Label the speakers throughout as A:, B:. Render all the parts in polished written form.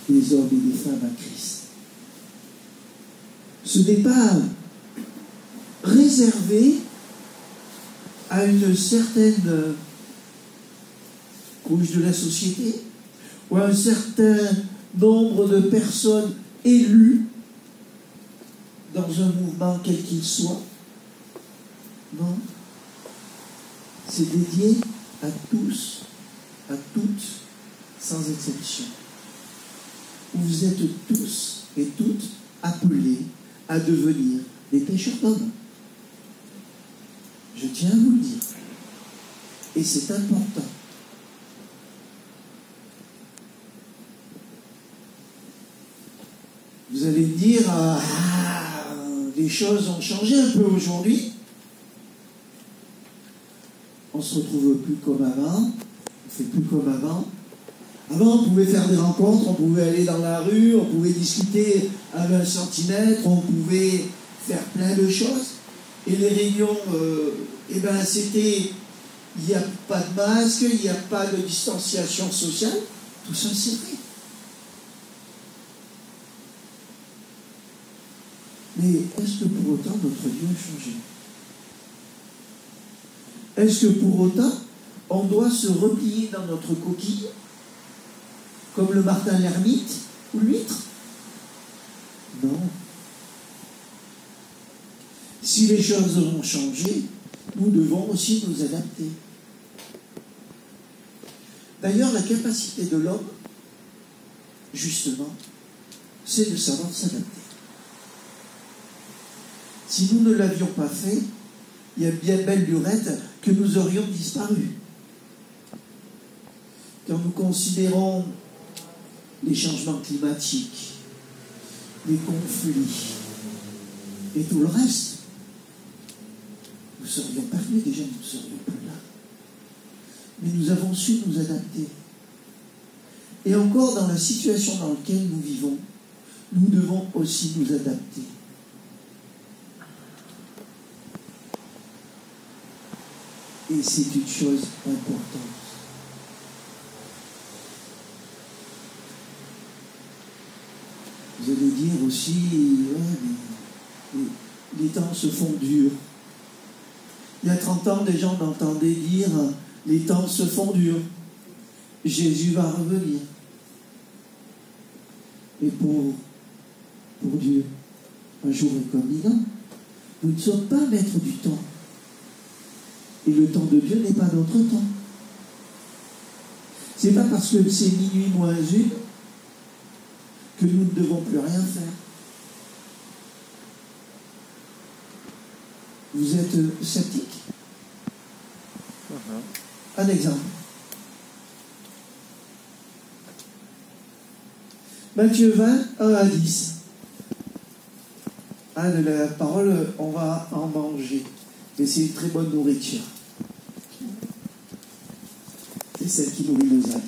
A: des hommes et des femmes à Christ. Ce n'est pas réservé à une certaine couche de la société ou à un certain nombre de personnes élues dans un mouvement quel qu'il soit. Non. C'est dédié à tous, à toutes, sans exception. Vous êtes tous et toutes appelés à devenir des pêcheurs d'hommes. Je tiens à vous le dire. Et c'est important. Vous allez me dire, les choses ont changé un peu aujourd'hui. On ne se retrouve plus comme avant. On ne fait plus comme avant. Avant, on pouvait faire des rencontres, on pouvait aller dans la rue, on pouvait discuter à 20 centimètres, on pouvait faire plein de choses. Et les réunions, c'était, il n'y a pas de masque, il n'y a pas de distanciation sociale. Tout ça, c'est vrai. Mais est-ce que pour autant notre Dieu a changé? Est-ce que pour autant on doit se replier dans notre coquille comme le martin l'ermite ou l'huître? Non. Si les choses ont changé, nous devons aussi nous adapter. D'ailleurs, la capacité de l'homme, justement, c'est de savoir s'adapter. Si nous ne l'avions pas fait, il y a bien belle lurette que nous aurions disparu. Quand nous considérons les changements climatiques, les conflits et tout le reste, nous serions perdus, déjà nous ne serions plus là. Mais nous avons su nous adapter. Et encore dans la situation dans laquelle nous vivons, nous devons aussi nous adapter. Et c'est une chose importante. Vous allez dire aussi, les temps se font durs. Il y a 30 ans, des gens m'entendaient dire, les temps se font durs. Jésus va revenir. Et pour Dieu, un jour est comme mille ans. Nous ne sommes pas maîtres du temps. Et le temps de Dieu n'est pas notre temps. C'est pas parce que c'est minuit moins une que nous ne devons plus rien faire. Vous êtes sceptique? Un exemple. Matthieu 20, 1 à 10. La parole, on va en manger. Et c'est une très bonne nourriture. C'est celle qui nourrit nos âmes.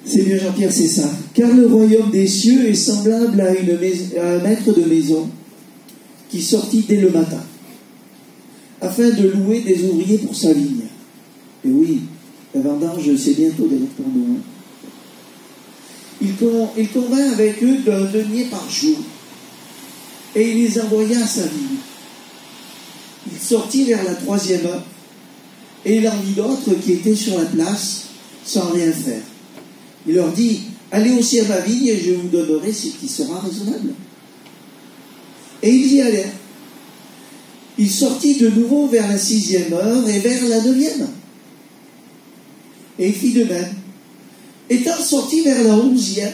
A: C'est bien Jean-Pierre, c'est ça. Car le royaume des cieux est semblable à un maître de maison qui sortit dès le matin, afin de louer des ouvriers pour sa vigne. Et oui, la vendange, c'est bientôt d'ailleurs pour nous. Il convint avec eux d'un denier par jour, et il les envoya à sa vigne. Il sortit vers la 3e heure, et il en vit d'autres qui étaient sur la place, sans rien faire. Il leur dit, allez aussi à ma vigne, et je vous donnerai ce qui sera raisonnable. Et ils y allèrent. Il sortit de nouveau vers la 6e heure, et vers la 9e. Et il fit de même. Étant sorti vers la 11e,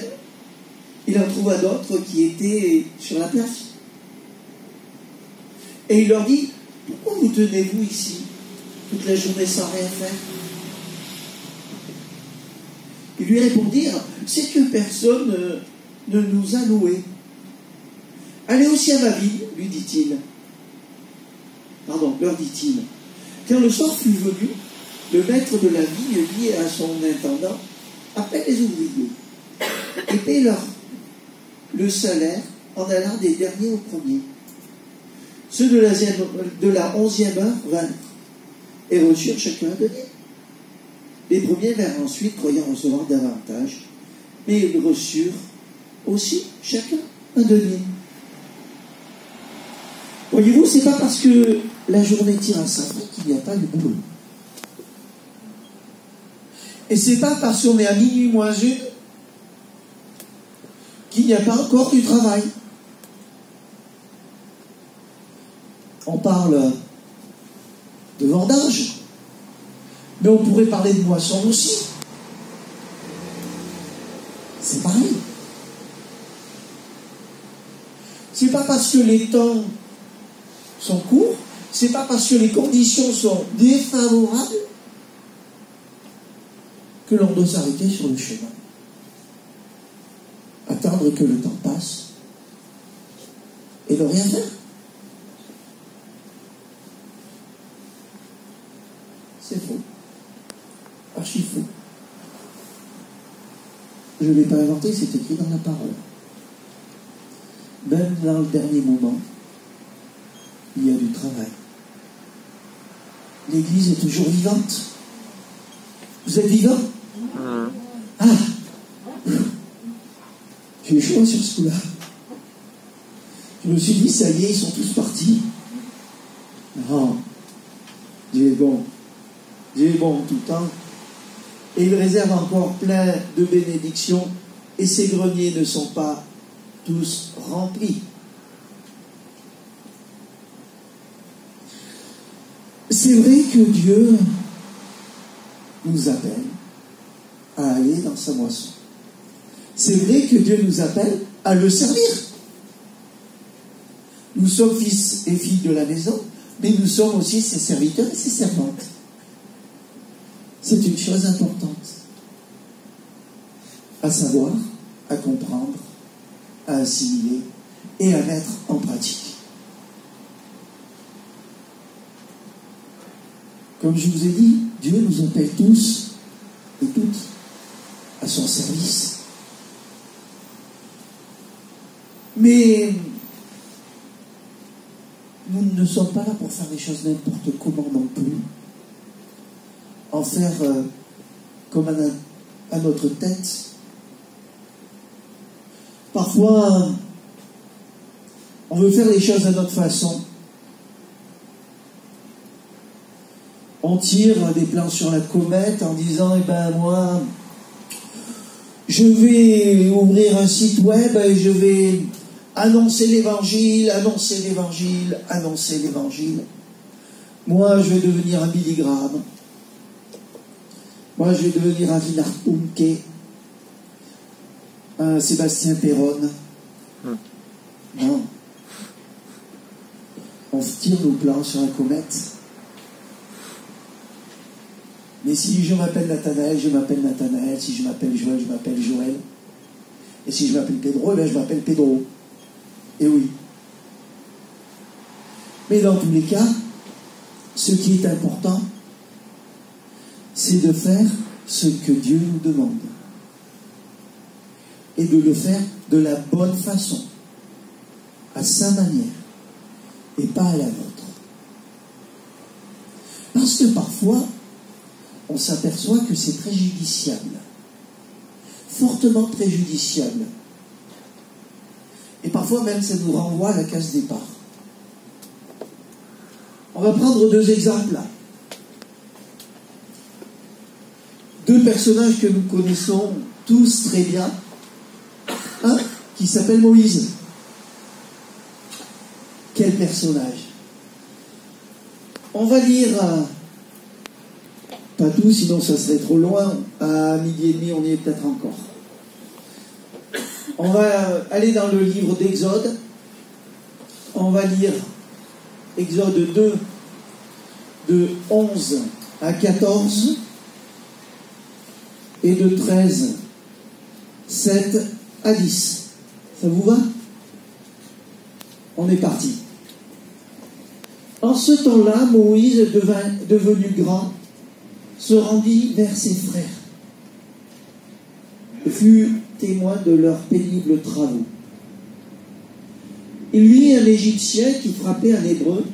A: il en trouva d'autres qui étaient sur la place. Et il leur dit, pourquoi vous tenez-vous ici toute la journée sans rien faire? Ils lui répondirent, c'est que personne ne nous a loués. Allez aussi à ma vigne, lui dit-il. Pardon, leur dit-il. Quand le soir fut venu, le maître de la vigne dit à son intendant, appelle les ouvriers et paie-leur le salaire en allant des derniers aux premiers. Ceux de la 11e heure vinrent et reçurent chacun un denier. Les premiers vinrent ensuite, croyant recevoir davantage, mais ils reçurent aussi chacun un denier. Voyez-vous, c'est pas parce que la journée tire à sa fin qu'il n'y a pas de boulot. Et c'est pas parce qu'on est à minuit moins une qu'il n'y a pas encore du travail. On parle de vendage, mais on pourrait parler de moisson aussi. C'est pareil. C'est pas parce que les temps sont courts, c'est pas parce que les conditions sont défavorables que l'on doit s'arrêter sur le chemin. Attendre que le temps passe et ne rien faire. C'est faux. Archi faux. Je ne l'ai pas inventé, c'est écrit dans la parole. Même dans le dernier moment, il y a du travail. L'Église est toujours vivante. Vous êtes vivant? Ah! J'ai eu chaud sur ce coup-là. Je me suis dit, ça y est, ils sont tous partis. Non. Dieu est bon. Dieu est bon en tout temps. Et il réserve encore plein de bénédictions. Et ces greniers ne sont pas tous remplis. C'est vrai que Dieu nous appelle à aller dans sa moisson. C'est vrai que Dieu nous appelle à le servir. Nous sommes fils et filles de la maison, mais nous sommes aussi ses serviteurs et ses servantes. C'est une chose importante à savoir, à comprendre, à assimiler et à mettre en pratique. Comme je vous ai dit, Dieu nous appelle tous et toutes à son service. Mais nous ne sommes pas là pour faire les choses n'importe comment non plus. En faire comme à notre tête. Parfois, on veut faire les choses à notre façon. On tire des plans sur la comète en disant, moi, je vais ouvrir un site web et je vais annoncer l'évangile, annoncer l'évangile, annoncer l'évangile. Moi, je vais devenir un Billy Graham. Moi, je vais devenir un Reinhard Bonnke, un Sébastien Perron. Non. On tire nos plans sur la comète. Mais si je m'appelle Nathanaël, je m'appelle Nathanaël. Si je m'appelle Joël, je m'appelle Joël. Et si je m'appelle Pedro, je m'appelle Pedro. Et oui. Mais dans tous les cas, ce qui est important, c'est de faire ce que Dieu nous demande. Et de le faire de la bonne façon, à sa manière, et pas à la nôtre. Parce que parfois, on s'aperçoit que c'est préjudiciable, fortement préjudiciable. Et parfois même, ça nous renvoie à la case départ. On va prendre deux exemples là. Deux personnages que nous connaissons tous très bien. Un qui s'appelle Moïse. Quel personnage! On va lire, pas tout, sinon ça serait trop loin, à 12h30 on y est peut-être encore. On va aller dans le livre d'Exode, on va lire Exode 2, de 11 à 14, et de 13, 7 à 10. Ça vous va? On est parti. En ce temps-là, Moïse, devenu grand, se rendit vers ses frères et fut témoin de leurs pénibles travaux. Il vit un Égyptien qui frappait un Hébreu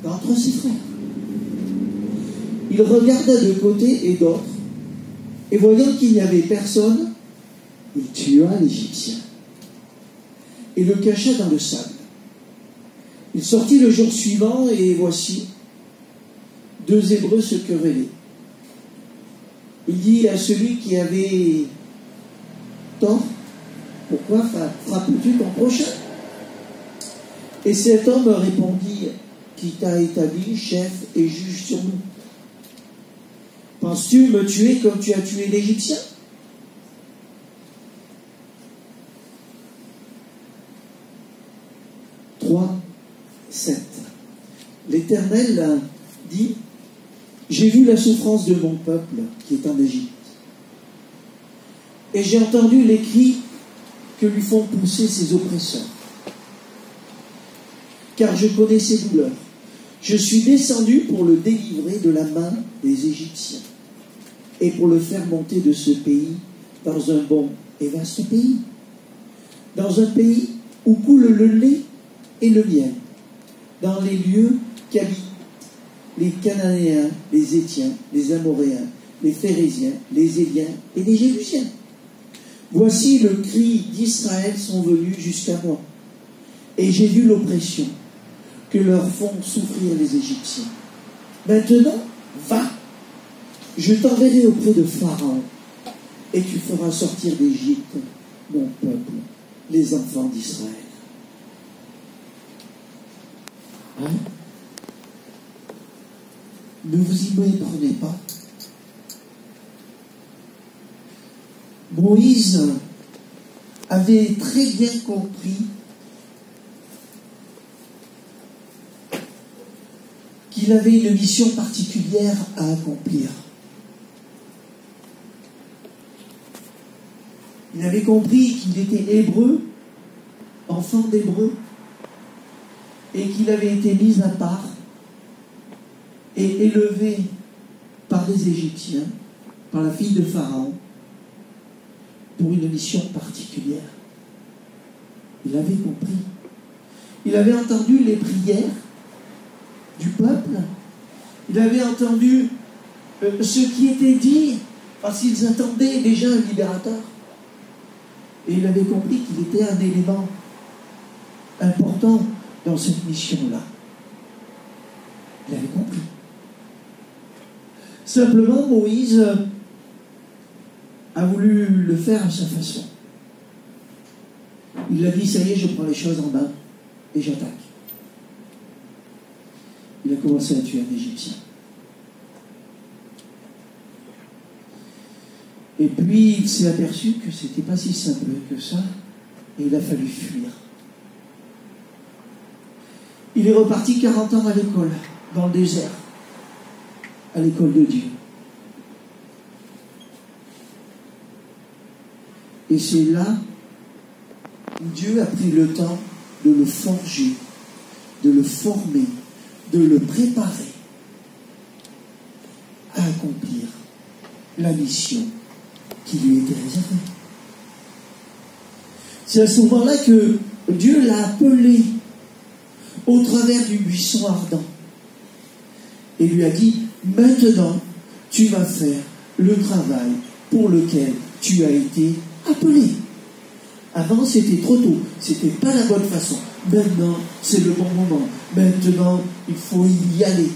A: d'entre ses frères. Il regarda de côté et d'autre, Et voyant qu'il n'y avait personne, il tua l'Égyptien et le cacha dans le sable. Il sortit le jour suivant, et voici, 2 Hébreux se querellaient. Il dit à celui qui avait tort, « Pourquoi frappes-tu ton prochain ?» Et cet homme répondit, « Qui t'a établi chef et juge sur nous? Penses-tu me tuer comme tu as tué l'Égyptien ?» 3, 7. L'Éternel dit, « J'ai vu la souffrance de mon peuple qui est en Égypte, et j'ai entendu les cris que lui font pousser ses oppresseurs. Car je connais ses douleurs. Je suis descendu pour le délivrer de la main des Égyptiens et pour le faire monter de ce pays dans un bon et vaste pays, dans un pays où coule le lait et le miel, dans les lieux qu'habitent les Cananéens, les Étiens, les Amoréens, les Phérésiens, les Éliens et les Jébusiens. Voici le cri d'Israël sont venus jusqu'à moi, et j'ai vu l'oppression que leur font souffrir les Égyptiens. Maintenant, va, je t'enverrai auprès de Pharaon, et tu feras sortir d'Égypte mon peuple, les enfants d'Israël. Hein? Ne vous y méprenez pas. Moïse avait très bien compris qu'il avait une mission particulière à accomplir. Il avait compris qu'il était hébreu, enfant d'hébreu, et qu'il avait été mis à part et élevé par les Égyptiens, par la fille de Pharaon, pour une mission particulière. Il avait compris. Il avait entendu les prières du peuple. Il avait entendu ce qui était dit, parce qu'ils attendaient déjà un libérateur. Et il avait compris qu'il était un élément important dans cette mission-là. Il avait compris. Simplement, Moïse a voulu le faire à sa façon. Il a dit, ça y est, je prends les choses en main et j'attaque. Il a commencé à tuer un Égyptien. Et puis, il s'est aperçu que c'était pas si simple que ça, et il a fallu fuir. Il est reparti 40 ans à l'école, dans le désert, à l'école de Dieu. Et c'est là où Dieu a pris le temps de le forger, de le former, de le préparer à accomplir la mission qui lui était réservée. C'est à ce moment-là que Dieu l'a appelé au travers du buisson ardent et lui a dit, maintenant tu vas faire le travail pour lequel tu as été appelé. Avant c'était trop tôt, c'était pas la bonne façon. Maintenant c'est le bon moment. Maintenant il faut y aller.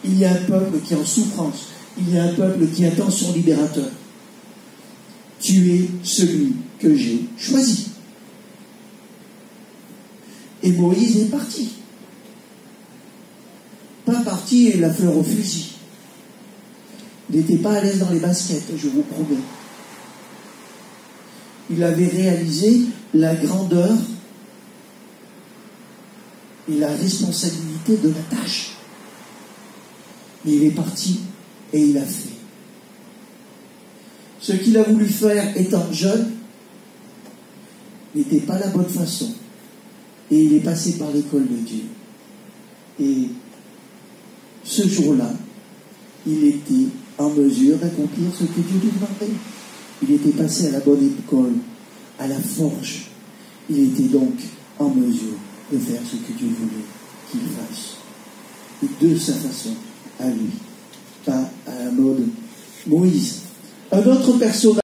A: Il y a un peuple qui est en souffrance. Il y a un peuple qui attend son libérateur. Tu es celui que j'ai choisi. Et Moïse est parti. Pas parti et la fleur au fusil. Il n'était pas à l'aise dans les baskets, je vous promets. Il avait réalisé la grandeur et la responsabilité de la tâche. Mais il est parti et il a fait. Ce qu'il a voulu faire étant jeune n'était pas la bonne façon. Et il est passé par l'école de Dieu. Et ce jour-là, il était en mesure d'accomplir ce que Dieu lui demandait. Il était passé à la bonne école, à la forge. Il était donc en mesure de faire ce que Dieu voulait qu'il fasse. Et de sa façon, à lui, pas à la mode Moïse. Un autre personnage